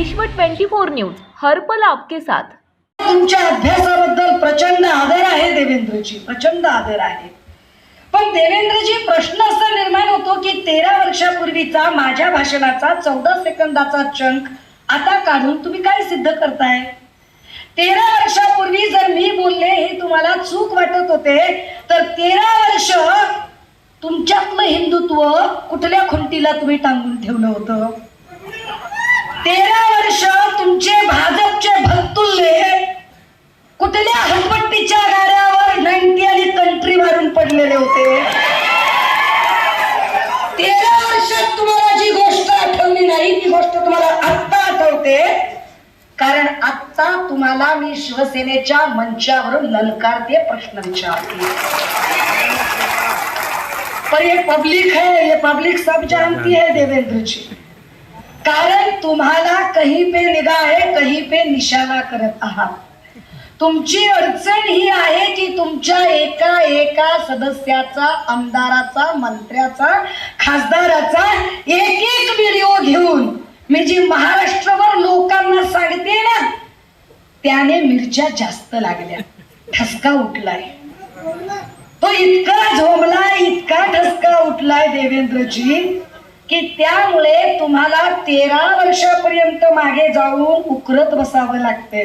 विश्व 24 न्यूज हर पल आपके साथ। तुमच्या अभ्यासाबद्दल प्रचंड आदर आहे देवेंद्रजी, प्रचंड आदर आहे। पण देवेंद्रजी प्रश्न असा निर्माण होतो की 13 वर्षापूर्वीचा माझ्या भाषणाचा 14 सेकंदाचा चंक आता काढून तुम्ही काय सिद्ध करताय? 13 वर्षापूर्वी जर मी बोलले हे तुम्हाला चूक वाटत होते तर 13 वर्ष तुमच्यातलं हिंदुत्व कुठल्या खुंटीला तुम्ही टांगून ठेवलं होतं? 13 वर्ष तुमचे भाजपचे भक्तुल्ले कुठल्या हटपट्टीच्या गाड्यावर 90 आणि कंट्री मारून पडलेले होते। 13 वर्षात तुम्हाला जी गोष्ट आठवली नाही ती गोष्ट तुम्हाला आत्ता आठवते, कारण आत्ता तुम्हाला मी शिवसेनेच्या मंचावरून ललकारते, प्रश्न विचारते। पर ये पब्लिक है, ये पब्लिक सब जानती है देवेंद्र जी, कारण तुम्हाला कहीं पे निगाह है, कहीं पे निशाना करत आहात। तुमची अडचण ही आहे की तुमच्या एका सदस्याचा, आमदाराचा, मंत्र्याचा, खासदाराचा एक व्हिडिओ घेऊन मी जी महाराष्ट्रभर लोकांना सांगते ना, त्याने मिरच्या जास्त लागल्या, ठसका उठलाय। तो इतका झोमलाय, इतका ठसका उठलाय देवेंद्रजी की त्यामुळे तुम्हाला 13 वर्षापर्यंत मागे जाऊन उकरत बसावं लागते।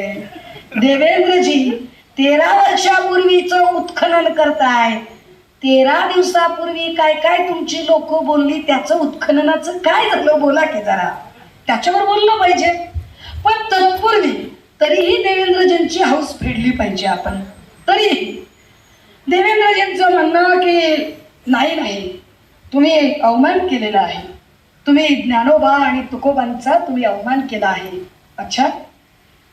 देवेंद्रजी 13 वर्षापूर्वीचं उत्खनन करताय, 13 दिवसापूर्वी काय काय तुमची लोक बोलली त्याचं उत्खननाचं काय झालं बोला की जरा, त्याच्यावर बोललं पाहिजे। पण तत्पूर्वी तरीही देवेंद्रजींची हौस फेडली पाहिजे आपण। तरी देवेंद्रजींचं म्हणणं की नाही तुम्ही अवमान केलेला आहे, तुम्ही ज्ञानोबा आणि तुकोबांचा तुम्ही अवमान केला आहे। अच्छा,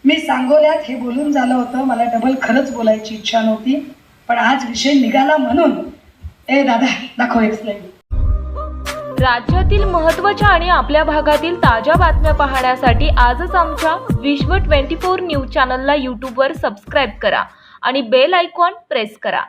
मी सांगोल्यात हे बोलून झालं होतं, मला डबल खरंच बोलायची इच्छा नव्हती, पण आज विषय निघाला म्हणून ए दादा दाखव एक स्लाइड। राज्यातील महत्त्वाच्या आणि आपल्या भागातील ताज्या बातम्या पाहण्यासाठी आजच आमच्या विश्व 24 न्यूज चॅनलला यूट्यूबवर सबस्क्राईब करा आणि बेल आयकॉन प्रेस करा।